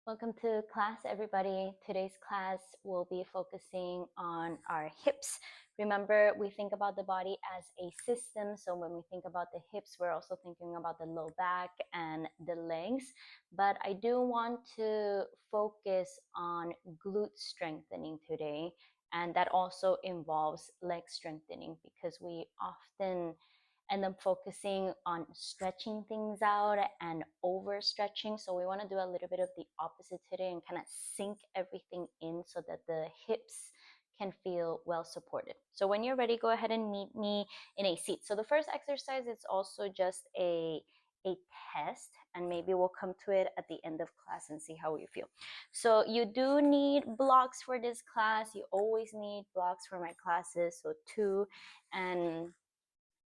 Welcome to class, everybody. Today's class will be focusing on our hips. Remember, we think about the body as a system. So when we think about the hips, we're also thinking about the low back and the legs. But I do want to focus on glute strengthening today. And that also involves leg strengthening because we often end up focusing on stretching things out and overstretching. So we want to do a little bit of the opposite today and kind of sink everything in so that the hips can feel well supported. So when you're ready, go ahead and meet me in a seat. So the first exercise is also just a test, and maybe we'll come to it at the end of class and see how you feel. So you do need blocks for this class. You always need blocks for my classes, so 2. And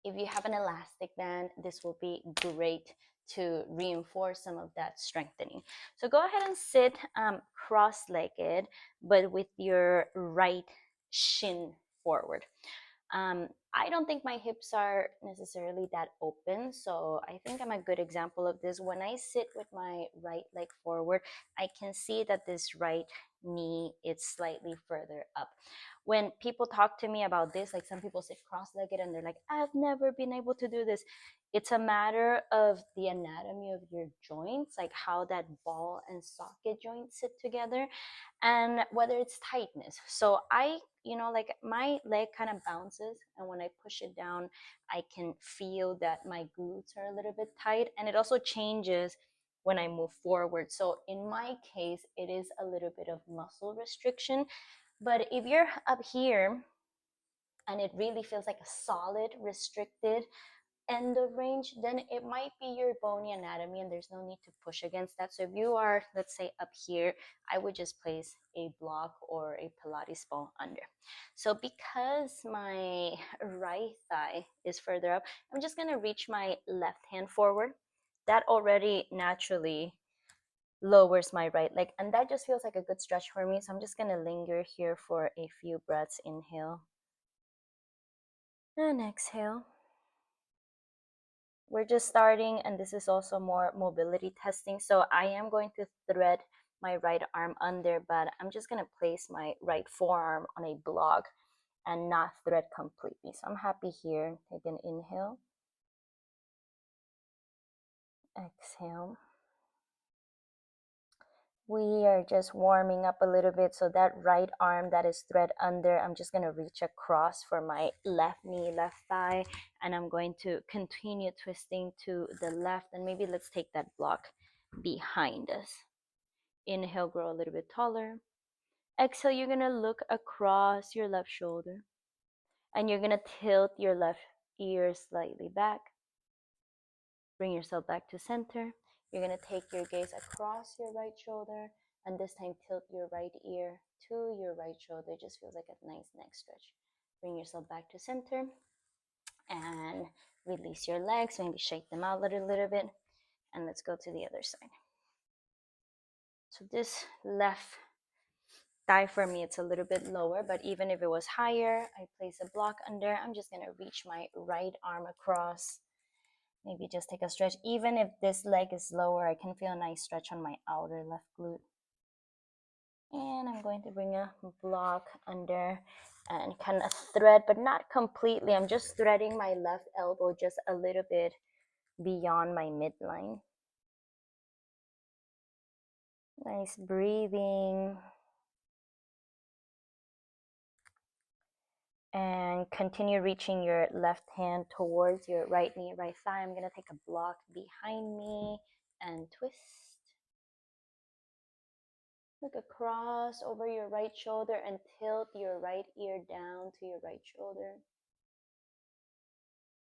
if you have an elastic band, this will be great to reinforce some of that strengthening. So go ahead and sit cross-legged, but with your right shin forward. I don't think my hips are necessarily that open, so I think I'm a good example of this. When I sit with my right leg forward, I can see that this right knee is slightly further up. When people talk to me about this, like some people sit cross-legged and they're like, I've never been able to do this. It's a matter of the anatomy of your joints, like how that ball and socket joints sit together, and whether it's tightness. So like my leg kind of bounces, and when I push it down, I can feel that my glutes are a little bit tight, and it also changes when I move forward. So in my case, it is a little bit of muscle restriction. But if you're up here and it really feels like a solid restricted end of range, then it might be your bony anatomy and there's no need to push against that. So if you are, let's say, up here, I would just place a block or a Pilates ball under. So because my right thigh is further up, I'm just going to reach my left hand forward. That already naturally lowers my right leg, and that just feels like a good stretch for me. So I'm just going to linger here for a few breaths. Inhale and exhale. We're just starting, and this is also more mobility testing. So I am going to thread my right arm under, but I'm just going to place my right forearm on a block and not thread completely. So I'm happy here. Take an inhale. Exhale. We are just warming up a little bit. So that right arm that is thread under, I'm just going to reach across for my left knee, left thigh, and I'm going to continue twisting to the left. And maybe let's take that block behind us. Inhale, grow a little bit taller. Exhale, you're going to look across your left shoulder, and you're going to tilt your left ear slightly back. Bring yourself back to center. You're going to take your gaze across your right shoulder, and this time tilt your right ear to your right shoulder. It just feels like a nice neck stretch. Bring yourself back to center and release your legs. Maybe shake them out a little bit, and let's go to the other side. So this left thigh for me, it's a little bit lower, but even if it was higher, I place a block under. I'm just going to reach my right arm across. Maybe just take a stretch. Even if this leg is lower, I can feel a nice stretch on my outer left glute. And I'm going to bring a block under and kind of thread, but not completely. I'm just threading my left elbow just a little bit beyond my midline. Nice breathing. And continue reaching your left hand towards your right knee, right thigh. I'm going to take a block behind me and twist. Look across over your right shoulder and tilt your right ear down to your right shoulder.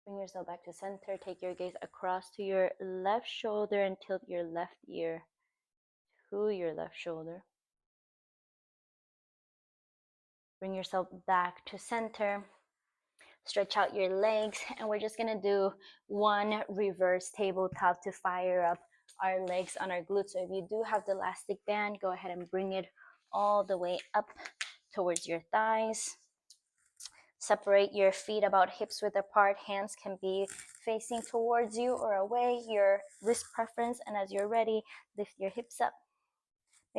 Bring yourself back to center. Take your gaze across to your left shoulder and tilt your left ear to your left shoulder. Bring yourself back to center. Stretch out your legs, and we're just going to do one reverse tabletop to fire up our legs on our glutes. So if you do have the elastic band, go ahead and bring it all the way up towards your thighs. Separate your feet about hips width apart. Hands can be facing towards you or away, your wrist preference. And as you're ready, lift your hips up.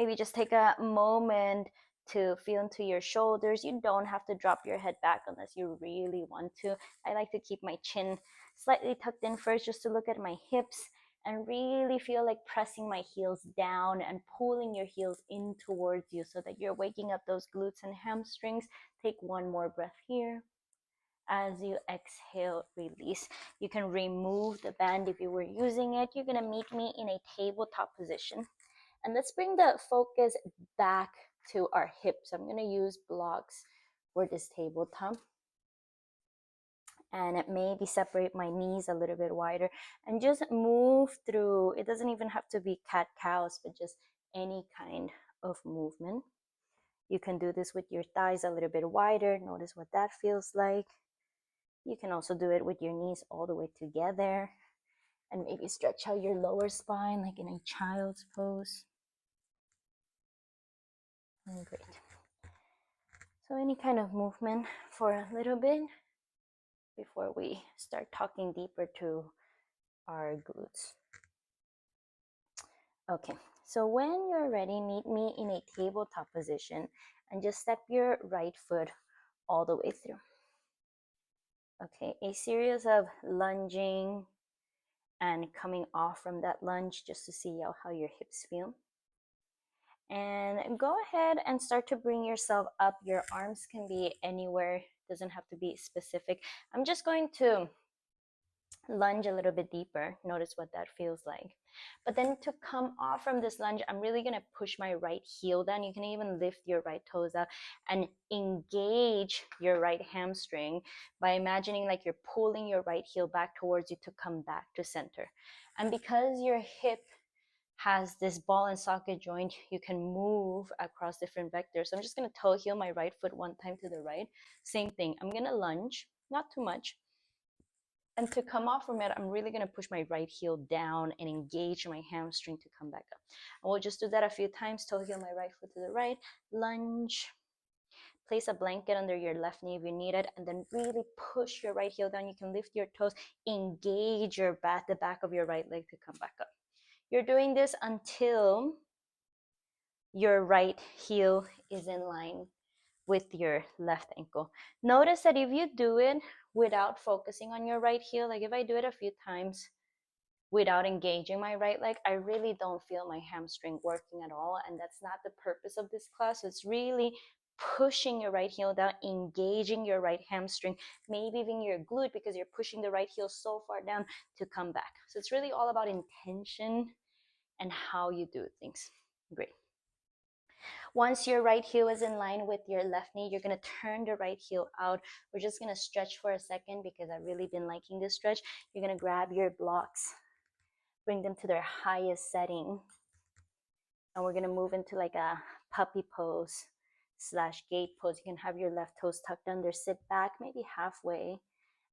Maybe just take a moment to feel into your shoulders. You don't have to drop your head back unless you really want to. I like to keep my chin slightly tucked in first just to look at my hips and really feel like pressing my heels down and pulling your heels in towards you so that you're waking up those glutes and hamstrings. Take one more breath here. As you exhale, release. You can remove the band if you were using it. You're gonna meet me in a tabletop position. And let's bring the focus back to our hips. I'm gonna use blocks for this tabletop. And maybe separate my knees a little bit wider and just move through. It doesn't even have to be cat-cows, but just any kind of movement. You can do this with your thighs a little bit wider. Notice what that feels like. You can also do it with your knees all the way together and maybe stretch out your lower spine like in a child's pose. And great. So any kind of movement for a little bit before we start talking deeper to our glutes. Okay, so when you're ready, meet me in a tabletop position and just step your right foot all the way through. Okay, a series of lunging and coming off from that lunge just to see how your hips feel. And go ahead and start to bring yourself up. Your arms can be anywhere, doesn't have to be specific. I'm just going to lunge a little bit deeper. Notice what that feels like. But then to come off from this lunge, I'm really going to push my right heel down. You can even lift your right toes up and engage your right hamstring by imagining like you're pulling your right heel back towards you to come back to center. And because your hip has this ball and socket joint, you can move across different vectors. So I'm just going to toe heel my right foot one time to the right. Same thing. I'm going to lunge, not too much. And to come off from it, I'm really going to push my right heel down and engage my hamstring to come back up. And we'll just do that a few times. Toe heel my right foot to the right, lunge. Place a blanket under your left knee if you need it, and then really push your right heel down. You can lift your toes, engage the back of your right leg to come back up. You're doing this until your right heel is in line with your left ankle. Notice that if you do it without focusing on your right heel, like if I do it a few times without engaging my right leg, I really don't feel my hamstring working at all. And that's not the purpose of this class. It's really pushing your right heel down, engaging your right hamstring, maybe even your glute, because you're pushing the right heel so far down to come back. So it's really all about intention and how you do things. Great. Once your right heel is in line with your left knee, you're going to turn the right heel out. We're just going to stretch for a second because I've really been liking this stretch. You're going to grab your blocks, bring them to their highest setting. And we're going to move into like a puppy pose / gate pose. You can have your left toes tucked under, sit back maybe halfway,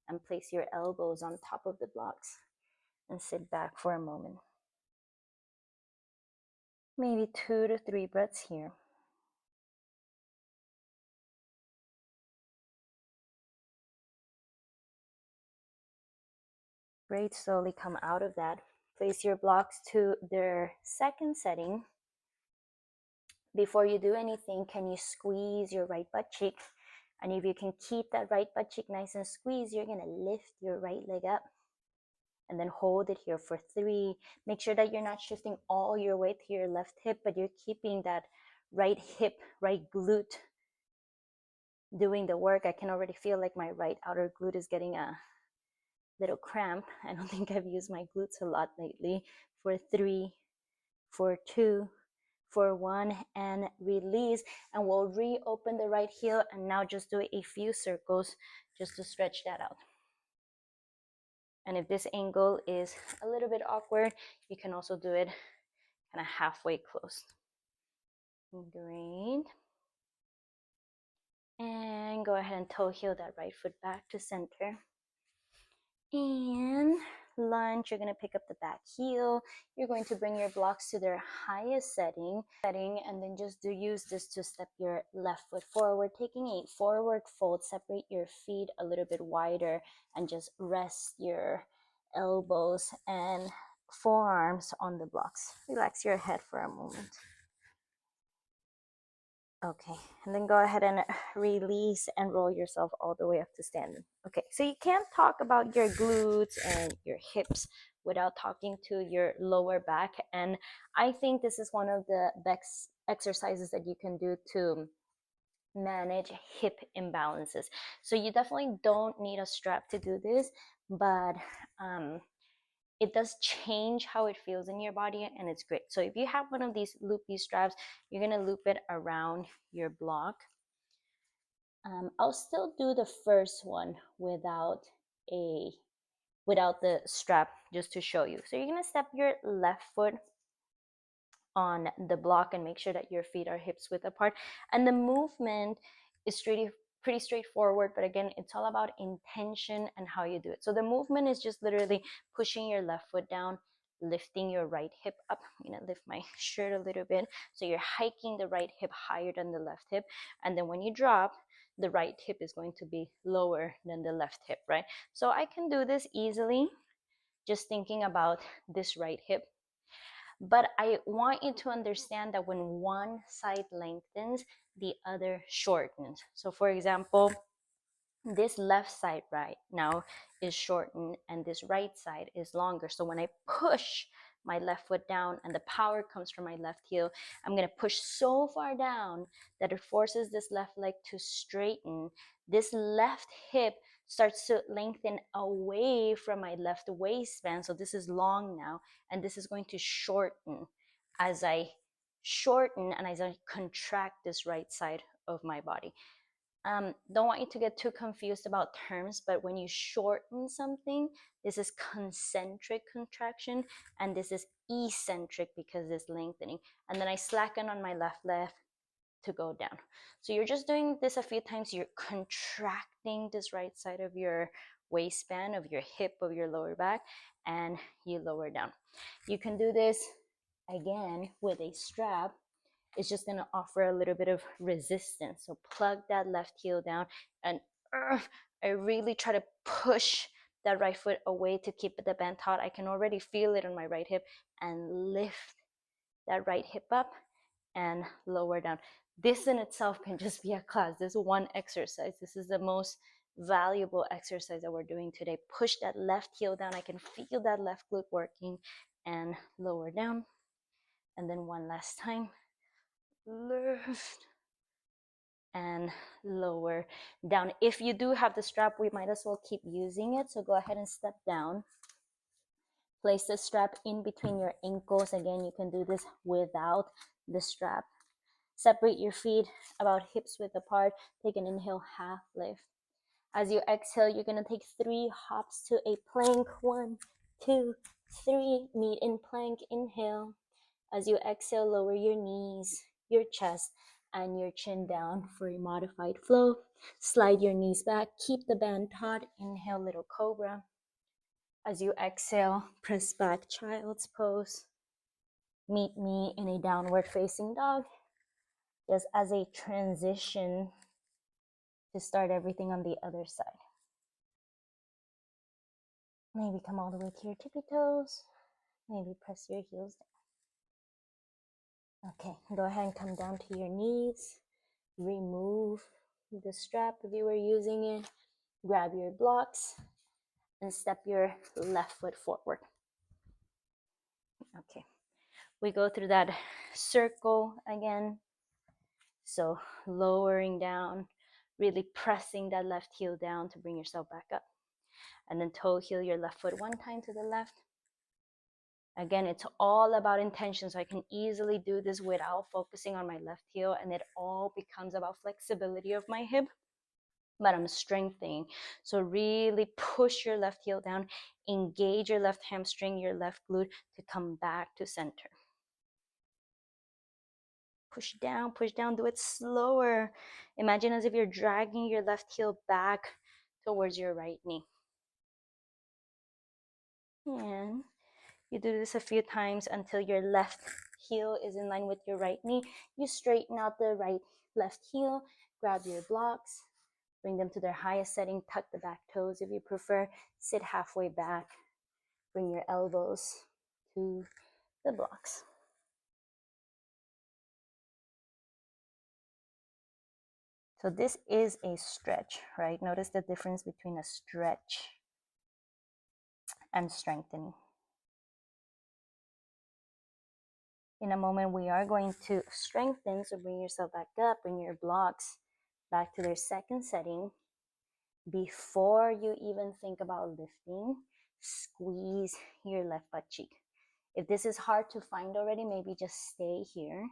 and place your elbows on top of the blocks and sit back for a moment. Maybe 2 to 3 breaths here. Great, slowly come out of that. Place your blocks to their second setting. Before you do anything, can you squeeze your right butt cheek? And if you can keep that right butt cheek nice and squeezed, you're gonna lift your right leg up and then hold it here for 3. Make sure that you're not shifting all your weight to your left hip, but you're keeping that right hip, right glute doing the work. I can already feel like my right outer glute is getting a little cramp. I don't think I've used my glutes a lot lately. For 3, for 2, for 1, and release. And we'll reopen the right heel and now just do a few circles just to stretch that out. And if this angle is a little bit awkward, you can also do it kind of halfway closed. Great. And go ahead and toe heel that right foot back to center. And lunge, you're going to pick up the back heel. You're going to bring your blocks to their highest setting, and then just use this to step your left foot forward, taking a forward fold. Separate your feet a little bit wider and just rest your elbows and forearms on the blocks. Relax your head for a moment. Okay, and then go ahead and release and roll yourself all the way up to standing. Okay, so you can't talk about your glutes and your hips without talking to your lower back. And I think this is one of the best exercises that you can do to manage hip imbalances. So you definitely don't need a strap to do this, but it does change how it feels in your body, and it's great. So if you have one of these loopy straps, you're gonna loop it around your block. I'll still do the first one without the strap, just to show you. So you're gonna step your left foot on the block and make sure that your feet are hips width apart. And the movement is pretty straightforward, but again, it's all about intention and how you do it. So the movement is just literally pushing your left foot down, lifting your right hip up. I'm gonna lift my shirt a little bit. So you're hiking the right hip higher than the left hip. And then when you drop, the right hip is going to be lower than the left hip, right? So I can do this easily, just thinking about this right hip. But I want you to understand that when one side lengthens, the other shortens. So for example, this left side right now is shortened and this right side is longer. So when I push my left foot down and the power comes from my left heel, I'm going to push so far down that it forces this left leg to straighten. This left hip starts to lengthen away from my left waistband. So this is long now, and this is going to shorten as I shorten and as I contract this right side of my body. Don't want you to get too confused about terms, but when you shorten something, this is concentric contraction, and this is eccentric because it's lengthening. And then I slacken on my left leg to go down. So you're just doing this a few times. You're contracting this right side of your waistband, of your hip, of your lower back, and you lower down. You can do this again with a strap. It's just going to offer a little bit of resistance. So plug that left heel down, and I really try to push that right foot away to keep the band taut. I can already feel it on my right hip, and lift that right hip up and lower down. This in itself can just be a class. This is one exercise. This is the most valuable exercise that we're doing today. Push that left heel down. I can feel that left glute working, and lower down. And then one last time. Lift and lower down. If you do have the strap, we might as well keep using it. So go ahead and step down. Place the strap in between your ankles. Again, you can do this without the strap. Separate your feet about hips width apart. Take an inhale, half lift. As you exhale, you're going to take 3 hops to a plank. 1, 2, 3. Meet in plank. Inhale. As you exhale, lower your knees, your chest, and your chin down for a modified flow. Slide your knees back. Keep the band taut. Inhale, little cobra. As you exhale, press back, child's pose. Meet me in a downward facing dog, just as a transition to start everything on the other side. Maybe come all the way to your tippy toes. Maybe press your heels down. Okay, go ahead and come down to your knees. Remove the strap if you were using it. Grab your blocks and step your left foot forward. Okay, we go through that circle again. So lowering down, really pressing that left heel down to bring yourself back up. And then toe heel your left foot one time to the left. Again, it's all about intention. So I can easily do this without focusing on my left heel, and it all becomes about flexibility of my hip, but I'm strengthening. So really push your left heel down, engage your left hamstring, your left glute to come back to center. Push down, do it slower. Imagine as if you're dragging your left heel back towards your right knee. And you do this a few times until your left heel is in line with your right knee. You straighten out the left heel, grab your blocks, bring them to their highest setting, tuck the back toes if you prefer, sit halfway back, bring your elbows to the blocks. So this is a stretch, right? Notice the difference between a stretch and strengthening. In a moment, we are going to strengthen. So bring yourself back up, bring your blocks back to their second setting. Before you even think about lifting, squeeze your left butt cheek. If this is hard to find already, maybe just stay here.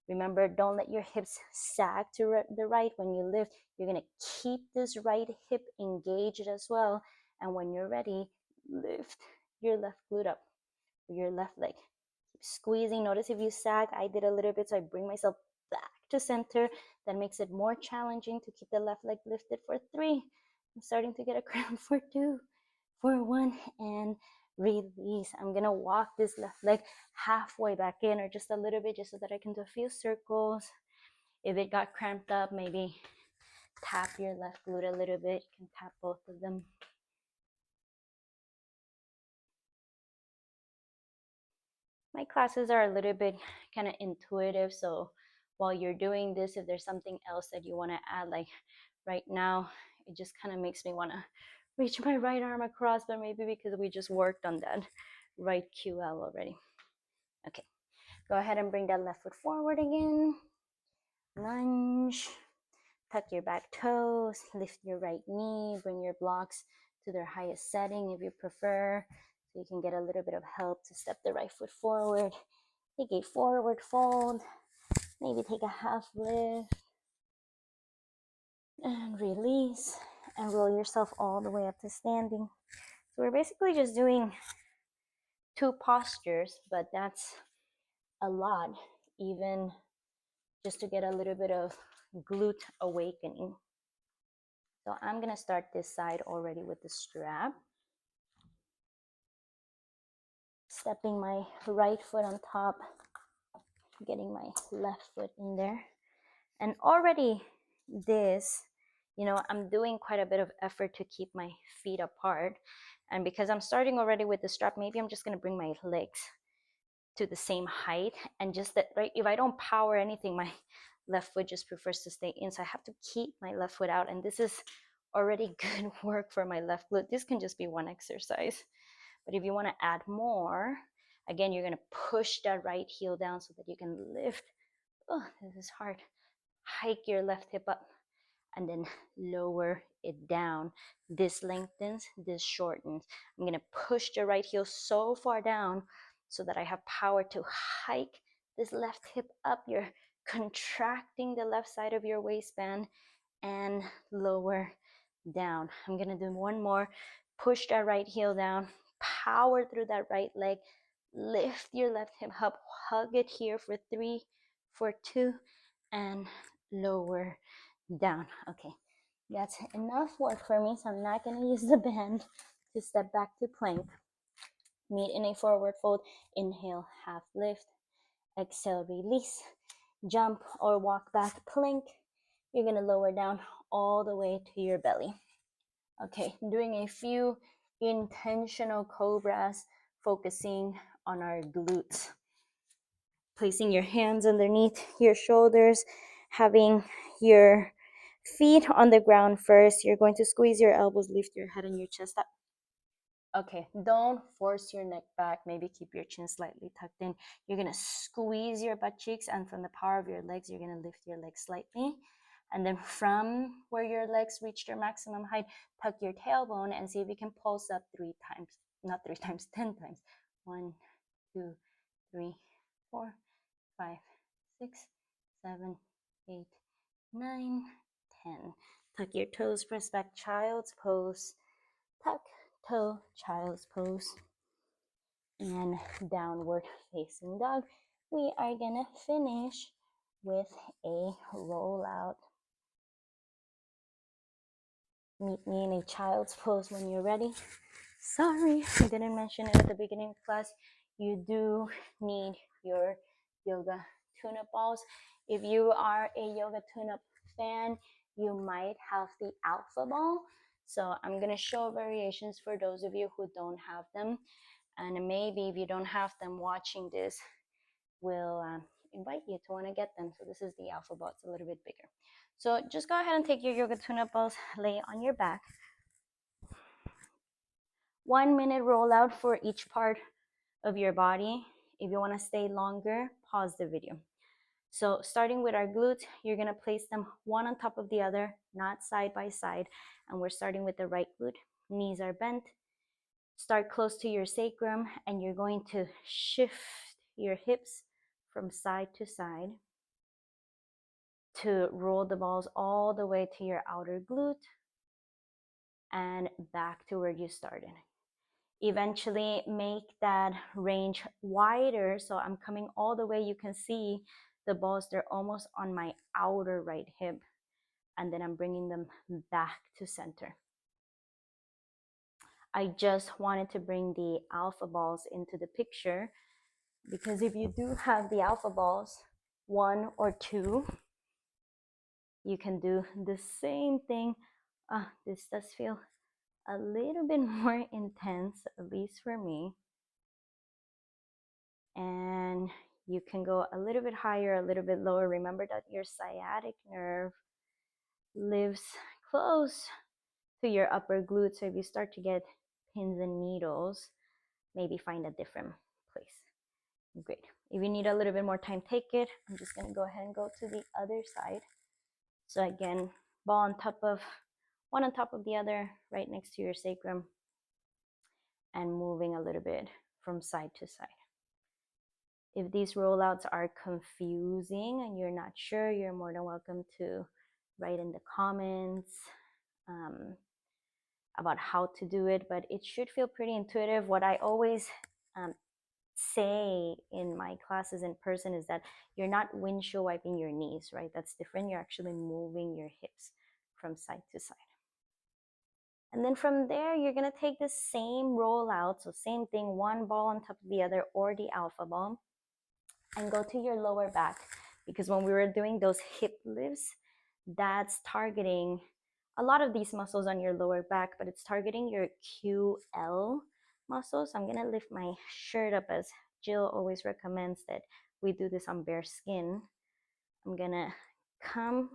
Remember, don't let your hips sag to the right when you lift. You're going to keep this right hip engaged as well. And when you're ready, lift your left glute up, your left leg. Keep squeezing. Notice if you sag, I did a little bit, so I bring myself back to center. That makes it more challenging to keep the left leg lifted for 3. I'm starting to get a cramp for 2, for 1, and release. I'm going to walk this left leg halfway back in, or just a little bit, just so that I can do a few circles. If it got cramped up, maybe tap your left glute a little bit. You can tap both of them. My classes are a little bit kind of intuitive, so while you're doing this, if there's something else that you want to add, like right now, it just kind of makes me want to reach my right arm across, but maybe because we just worked on that right QL already. Okay, go ahead and bring that left foot forward again. Lunge, tuck your back toes, lift your right knee, bring your blocks to their highest setting if you prefer, so you can get a little bit of help to step the right foot forward. Take a forward fold, maybe take a half lift, and release, and roll yourself all the way up to standing. So we're basically just doing 2 postures, but that's a lot, even just to get a little bit of glute awakening. So I'm gonna start this side already with the strap. Stepping my right foot on top, getting my left foot in there. And already this, I'm doing quite a bit of effort to keep my feet apart. And because I'm starting already with the strap, maybe I'm just gonna bring my legs to the same height, and just that, right? If I don't power anything, my left foot just prefers to stay in. So I have to keep my left foot out. And this is already good work for my left glute. This can just be one exercise. But if you want to add more, again, you're going to push that right heel down so that you can lift. Oh, this is hard. Hike your left hip up and then lower it down. This lengthens, this shortens. I'm going to push the right heel so far down so that I have power to hike this left hip up. You're contracting the left side of your waistband and lower down. I'm going to do one more. Push that right heel down, power through that right leg, lift your left hip up, hug it here for 3, for 2, and lower down. Okay, that's enough work for me, so I'm not going to use the band to step back to plank. Meet in a forward fold. Inhale, half lift. Exhale, release. Jump or walk back, plank. You're going to lower down all the way to your belly. Okay, doing a few intentional cobras, focusing on our glutes. Placing your hands underneath your shoulders, having your feet on the ground first. You're going to squeeze your elbows, lift your head and your chest up. Okay, don't force your neck back. Maybe keep your chin slightly tucked in. You're going to squeeze your butt cheeks, and from the power of your legs, you're going to lift your legs slightly. And then from where your legs reach their maximum height, tuck your tailbone and see if you can pulse up 3 times. Not 3 times, 10 times. 1, 2, 3, 4, 5, 6, 7, 8, 9, 10. Tuck your toes, press back, child's pose. Tuck, toe, child's pose. And downward facing dog. We are gonna finish with a rollout. Meet me in a child's pose when you're ready. Sorry, I didn't mention it at the beginning of class. You do need your yoga tune-up balls. If you are a yoga tune-up fan, you might have the alpha ball. So I'm gonna show variations for those of you who don't have them. And maybe if you don't have them, watching this will invite you to want to get them. So this is the alpha ball. It's a little bit bigger. So just go ahead and take your yoga tune-up balls, lay on your back. 1 minute rollout for each part of your body. If you want to stay longer, pause the video. So starting with our glutes, you're going to place them one on top of the other, not side by side. And we're starting with the right glute. Knees are bent. Start close to your sacrum, and you're going to shift your hips from side to side to roll the balls all the way to your outer glute and back to where you started. Eventually make that range wider. So I'm coming all the way. You can see the balls, they're almost on my outer right hip. And then I'm bringing them back to center. I just wanted to bring the alpha balls into the picture because if you do have the alpha balls, 1 or 2, you can do the same thing. This does feel a little bit more intense, at least for me. And you can go a little bit higher, a little bit lower. Remember that your sciatic nerve lives close to your upper glute. So if you start to get pins and needles, maybe find a different place. Great. If you need a little bit more time, take it. I'm just going to go ahead and go to the other side. So again, ball on top of one on top of the other, right next to your sacrum, and moving a little bit from side to side. If these rollouts are confusing and you're not sure, you're more than welcome to write in the comments about how to do it, but it should feel pretty intuitive. What I always say in my classes in person is that you're not windshield wiping your knees, right? That's different. You're actually moving your hips from side to side. And then from there, you're going to take the same rollout. So same thing, one ball on top of the other or the alpha ball, and go to your lower back, because when we were doing those hip lifts, that's targeting a lot of these muscles on your lower back, but it's targeting your QL muscles. So I'm going to lift my shirt up, as Jill always recommends that we do this on bare skin. I'm going to come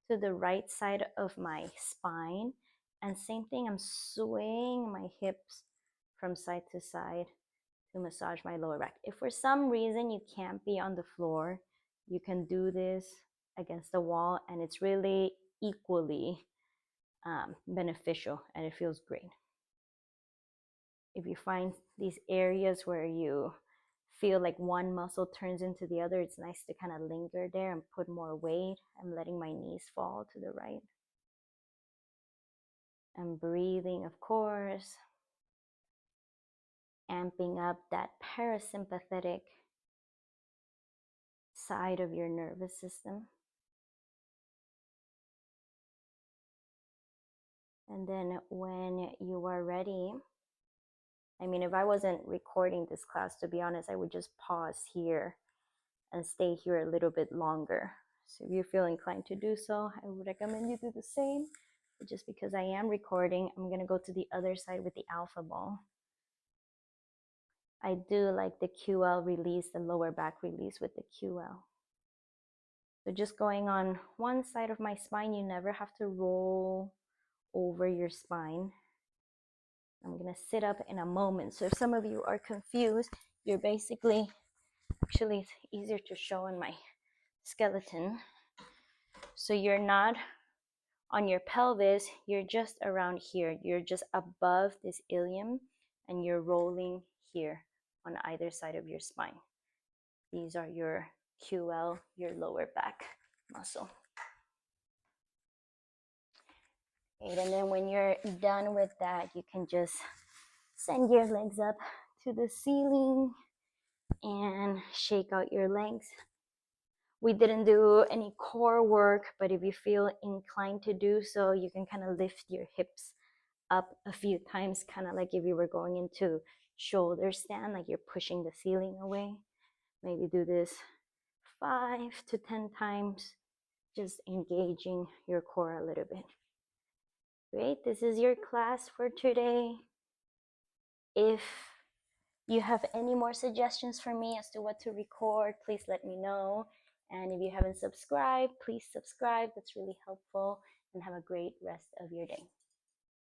to the right side of my spine, and same thing, I'm swaying my hips from side to side to massage my lower back. If for some reason you can't be on the floor, you can do this against the wall, and it's really equally beneficial, and it feels great. If you find these areas where you feel like one muscle turns into the other, it's nice to kind of linger there and put more weight. I'm letting my knees fall to the right. I'm breathing, of course, amping up that parasympathetic side of your nervous system. And then when you are ready, I mean, if I wasn't recording this class, to be honest, I would just pause here and stay here a little bit longer. So if you feel inclined to do so, I would recommend you do the same. But just because I am recording, I'm going to go to the other side with the alpha ball. I do like the QL release, the lower back release with the QL. So just going on one side of my spine, you never have to roll over your spine. I'm going to sit up in a moment. So if some of you are confused, you're basically, actually it's easier to show in my skeleton. So you're not on your pelvis, you're just around here. You're just above this ilium, and you're rolling here on either side of your spine. These are your QL, your lower back muscle. And then when you're done with that, you can just send your legs up to the ceiling and shake out your legs. We didn't do any core work, but if you feel inclined to do so, you can kind of lift your hips up a few times, kind of like if you were going into shoulder stand, like you're pushing the ceiling away. Maybe do this 5 to 10 times, just engaging your core a little bit. Great, this is your class for today. If you have any more suggestions for me as to what to record, please let me know. And if you haven't subscribed, please subscribe. That's really helpful. And have a great rest of your day.